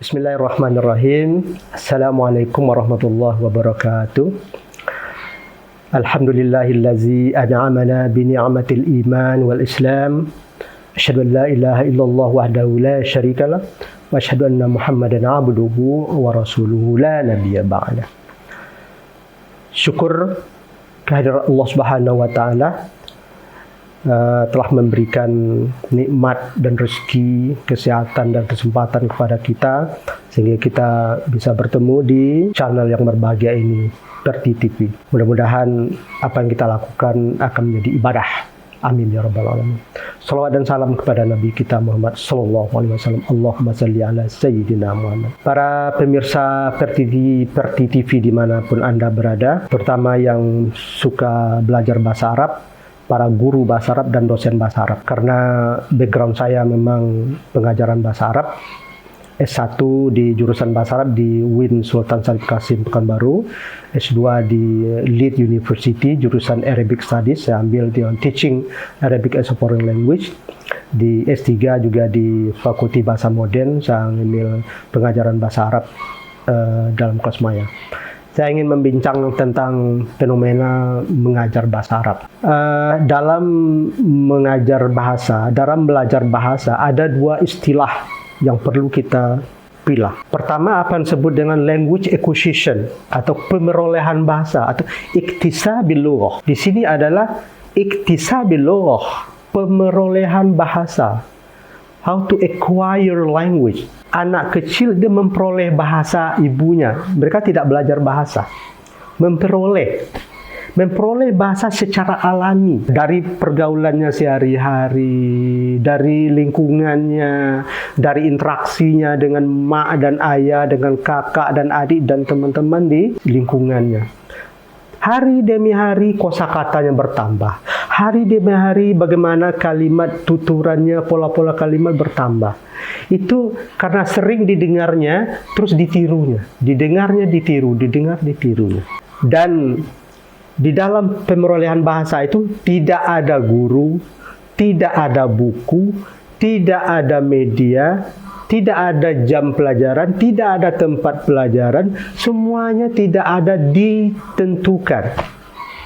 Bismillahirrahmanirrahim. Assalamualaikum warahmatullahi wabarakatuh. Alhamdulillahillazi an'amana bi ni'matil iman wal islam. Asyhadu an la ilaha illallah wahdahu la syarikalah wa asyhadu anna Muhammadan abduhu wa rasuluhu la nabiyya ba'da. Syukur kehadirat Allah Subhanahu wa taala telah memberikan nikmat dan rezeki, kesehatan dan kesempatan kepada kita sehingga kita bisa bertemu di channel yang berbahagia ini, Perti TV. Mudah-mudahan apa yang kita lakukan akan menjadi ibadah. Amin ya rabbal alamin. Salawat dan salam kepada Nabi kita Muhammad sallallahu alaihi wasallam. Allahumma shalli ala sayyidina Muhammad. Para pemirsa Perti TV dimanapun Anda berada, terutama yang suka belajar bahasa Arab, para guru bahasa Arab dan dosen bahasa Arab. Karena background saya memang pengajaran bahasa Arab, S1 di jurusan bahasa Arab di UIN Sultan Syarif Qasim Pekanbaru, S2 di Leeds University jurusan Arabic Studies, saya ambil di Teaching Arabic as a Foreign Language. Di S3 juga di Fakulti Bahasa Modern, saya ambil pengajaran bahasa Arab dalam kelas maya. Saya ingin membincang tentang fenomena mengajar bahasa Arab. Dalam mengajar bahasa, dalam belajar bahasa, ada dua istilah yang perlu kita pilih. Pertama, apa yang disebut dengan language acquisition atau pemerolehan bahasa atau iktisabil lughah. Di sini adalah iktisabil lughah, pemerolehan bahasa. How to acquire language. Anak kecil dia memperoleh bahasa ibunya. Mereka tidak belajar bahasa. Memperoleh bahasa secara alami. Dari pergaulannya sehari-hari, dari lingkungannya, dari interaksinya dengan mak dan ayah, dengan kakak dan adik dan teman-teman di lingkungannya. Hari demi hari kosakatanya bertambah. Hari demi hari bagaimana kalimat tuturannya, pola-pola kalimat bertambah. Itu karena sering didengarnya, terus ditirunya. Didengarnya, ditiru, didengar, ditirunya. Dan di dalam pemerolehan bahasa itu tidak ada guru, tidak ada buku, tidak ada media, tidak ada jam pelajaran, tidak ada tempat pelajaran, semuanya tidak ada ditentukan.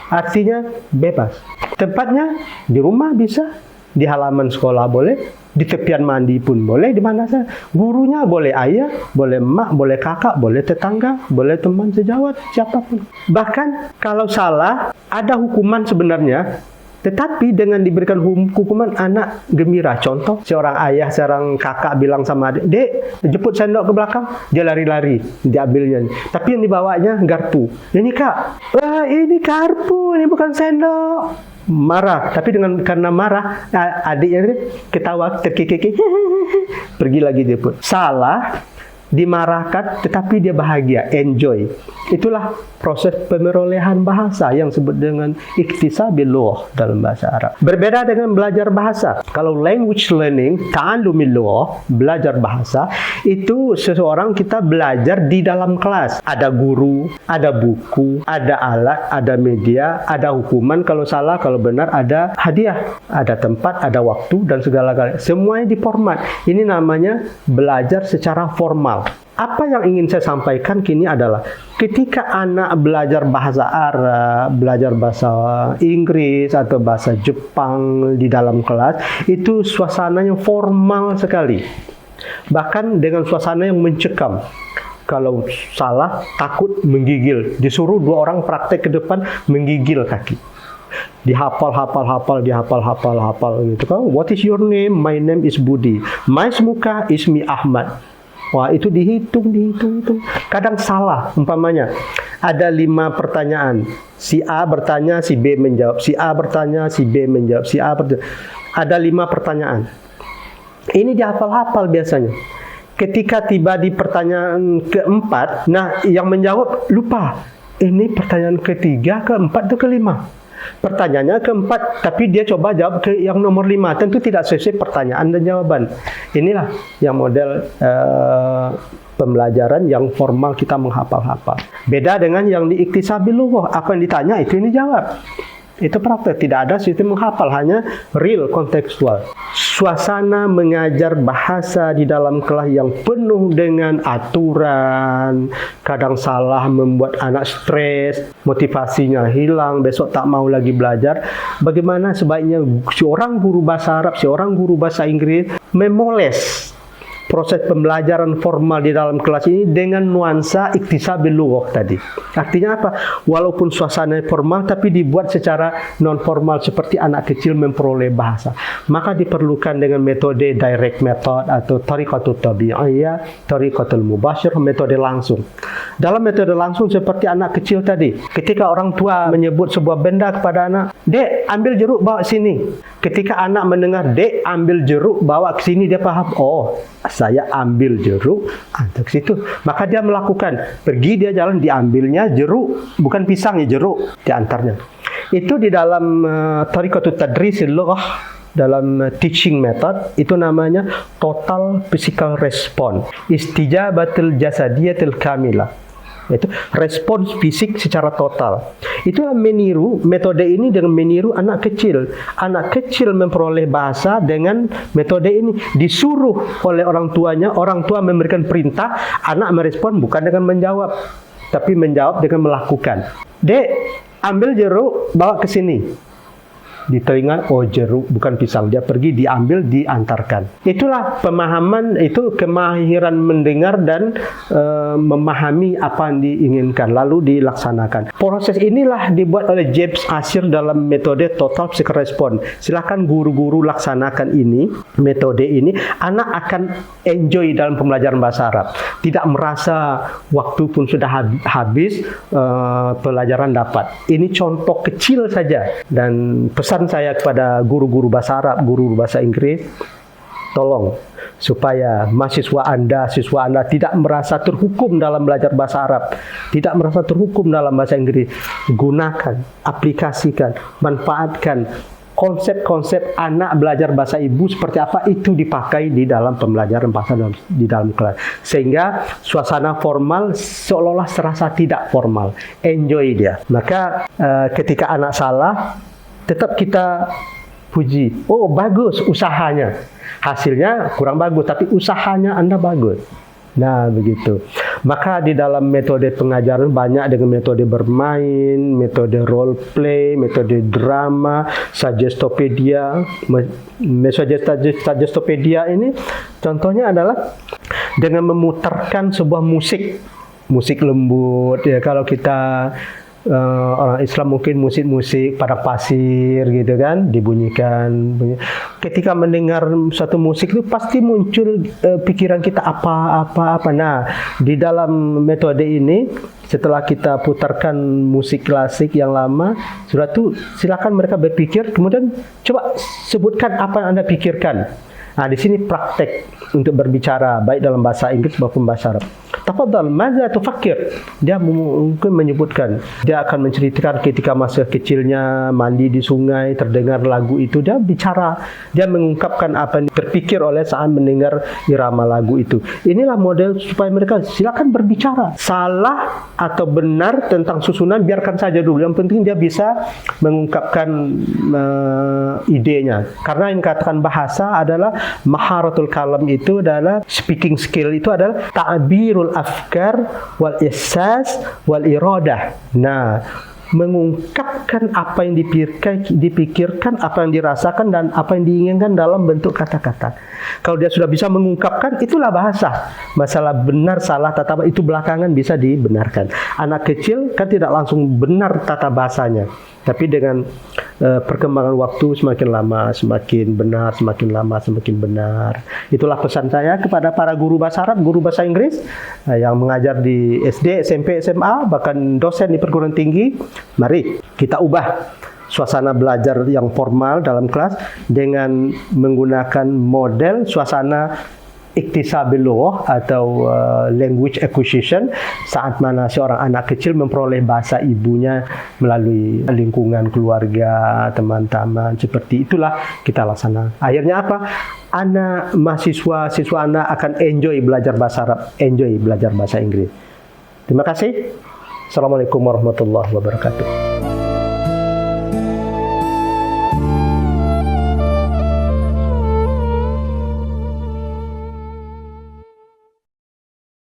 Artinya bebas. Tempatnya di rumah bisa, di halaman sekolah boleh, di tepian mandi pun boleh, di mana saja. Gurunya boleh ayah, boleh emak, boleh kakak, boleh tetangga, boleh teman sejawat, siapapun. Bahkan kalau salah, ada hukuman sebenarnya. Tetapi dengan diberikan hukuman, anak gembira. Contoh, seorang ayah, seorang kakak bilang sama adik, "Dek, jemput sendok ke belakang." Dia lari-lari, diambilnya. Tapi yang dibawanya garpu. "Ini kak, ini garpu, ini bukan sendok." Marah, tapi karena marah, adiknya ketawa, terkikik, pergi lagi dia pun. Salah, dimarahkan, tetapi dia bahagia, enjoy. Itulah proses pemerolehan bahasa yang disebut dengan iktisabil lughah dalam bahasa Arab. Berbeda dengan belajar bahasa. Kalau language learning, ta'allumil lughah, belajar bahasa, itu seseorang kita belajar di dalam kelas. Ada guru, ada buku, ada alat, ada media, ada hukuman kalau salah, kalau benar ada hadiah, ada tempat, ada waktu dan segala-galanya. Semuanya diformat. Ini namanya belajar secara formal. Apa yang ingin saya sampaikan kini adalah ketika anak belajar bahasa Arab, belajar bahasa Inggris atau bahasa Jepang di dalam kelas, itu suasananya formal sekali. Bahkan dengan suasana yang mencekam. Kalau salah, takut menggigil. Disuruh dua orang praktek ke depan, menggigil kaki. Dihafal gitu kan. What is your name? My name is Budi. My Smuka ismi Ahmad. Wah, itu dihitung. Kadang salah, umpamanya ada 5 pertanyaan. Si A bertanya, si B menjawab. Si A bertanya, si B menjawab. Si A bertanya. Ada 5 pertanyaan. Ini dihafal-hafal biasanya. Ketika tiba di pertanyaan keempat, nah yang menjawab lupa. Ini pertanyaan ketiga, keempat, atau kelima. Pertanyaannya keempat, tapi dia coba jawab ke yang nomor 5. Tentu tidak sesuai pertanyaan dan jawaban. Inilah yang model pembelajaran yang formal, kita menghafal-hafal. Beda dengan yang di iktisabil lughah. Apa yang ditanya, itu yang dijawab. Itu praktek. Tidak ada sistem menghafal, hanya real kontekstual. suasana mengajar bahasa di dalam kelas yang penuh dengan aturan, kadang salah membuat anak stres, motivasinya hilang, besok tak mau lagi belajar. Bagaimana sebaiknya seorang guru bahasa Arab, seorang guru bahasa Inggris memoles proses pembelajaran formal di dalam kelas ini dengan nuansa iktisabil lughah tadi. Artinya apa? Walaupun suasana formal tapi dibuat secara non formal seperti anak kecil memperoleh bahasa. Maka diperlukan dengan metode direct method atau tariqatul tabi'iyah, tariqatul mubasyir, metode langsung. Dalam metode langsung seperti anak kecil tadi, ketika orang tua menyebut sebuah benda kepada anak, "Dek, ambil jeruk bawa sini." Ketika anak mendengar, "Dek, ambil jeruk bawa ke sini," dia paham, "Oh, saya ambil jeruk antar ke situ." Maka dia melakukan, pergi dia jalan, diambilnya jeruk, bukan pisang ya, jeruk, diantarnya. Itu di dalam tariqatut tadrisil lughah, dalam teaching method, itu namanya total physical response, istijabatul jasadiyatul kamilah. Itu respons fisik secara total. Itulah meniru, metode ini dengan meniru anak kecil. Anak kecil memperoleh bahasa dengan metode ini. Disuruh oleh orang tuanya, orang tua memberikan perintah, anak merespon bukan dengan menjawab, tapi menjawab dengan melakukan. "Dek, ambil jeruk, bawa ke sini." Di telinga, oh jeruk bukan pisang, dia pergi diambil diantarkan. Itulah pemahaman, itu kemahiran mendengar dan memahami apa yang diinginkan lalu dilaksanakan. Proses inilah dibuat oleh James Ashir dalam metode total physical response. Silakan guru-guru laksanakan ini, metode ini, anak akan enjoy dalam pembelajaran bahasa Arab, tidak merasa waktu pun sudah habis, pelajaran dapat. Ini contoh kecil saja, dan pesan saya kepada guru-guru bahasa Arab, guru bahasa Inggris, tolong supaya mahasiswa Anda, siswa Anda tidak merasa terhukum dalam belajar bahasa Arab, tidak merasa terhukum dalam bahasa Inggris. Gunakan, aplikasikan, manfaatkan konsep-konsep anak belajar bahasa ibu seperti apa, itu dipakai di dalam pembelajaran bahasa di dalam kelas, sehingga suasana formal seolah-olah serasa tidak formal, enjoy dia. Maka ketika anak salah, tetap kita puji, "Oh, bagus usahanya." Hasilnya kurang bagus, tapi usahanya Anda bagus. Nah, begitu. Maka di dalam metode pengajaran banyak dengan metode bermain, metode role play, metode drama, suggestopedia. Suggestopedia ini contohnya adalah dengan memutarkan sebuah musik lembut ya. Kalau kita orang Islam mungkin musik-musik pada pasir gitu kan, dibunyikan. Ketika mendengar satu musik itu pasti muncul pikiran kita apa. Nah, di dalam metode ini setelah kita putarkan musik klasik yang lama, sudah itu silakan mereka berpikir, kemudian coba sebutkan apa yang Anda pikirkan. Nah, di sini praktek untuk berbicara baik dalam bahasa Inggris maupun bahasa Arab. Tafadhal, madza tufakkir? Dia mungkin menyebutkan, dia akan menceritakan ketika masa kecilnya mandi di sungai, terdengar lagu itu, dia bicara, dia mengungkapkan apa yang terpikir oleh saat mendengar irama lagu itu. Inilah model supaya mereka silakan berbicara. Salah atau benar tentang susunan biarkan saja dulu. Yang penting dia bisa mengungkapkan idenya. Karena yang dikatakan bahasa adalah maharatul kalam, itu adalah speaking skill, itu adalah ta'birul afkar wal ihsas wal iradah. Nah, mengungkapkan apa yang dipikirkan, apa yang dirasakan, dan apa yang diinginkan dalam bentuk kata-kata. Kalau dia sudah bisa mengungkapkan, itulah bahasa. Masalah benar salah tata itu belakangan bisa dibenarkan. Anak kecil kan tidak langsung benar tata bahasanya, tapi dengan perkembangan waktu semakin lama semakin benar, semakin lama semakin benar. Itulah pesan saya kepada para guru bahasa Arab, guru bahasa Inggris yang mengajar di SD, SMP, SMA, bahkan dosen di perguruan tinggi. Mari kita ubah suasana belajar yang formal dalam kelas dengan menggunakan model suasana iktisabil lughah atau language acquisition, saat mana seorang anak kecil memperoleh bahasa ibunya melalui lingkungan keluarga, teman-teman. Seperti itulah kita laksanakan. Akhirnya apa? Anak siswa anak akan enjoy belajar bahasa Arab, enjoy belajar bahasa Inggris. Terima kasih. Assalamualaikum warahmatullahi wabarakatuh.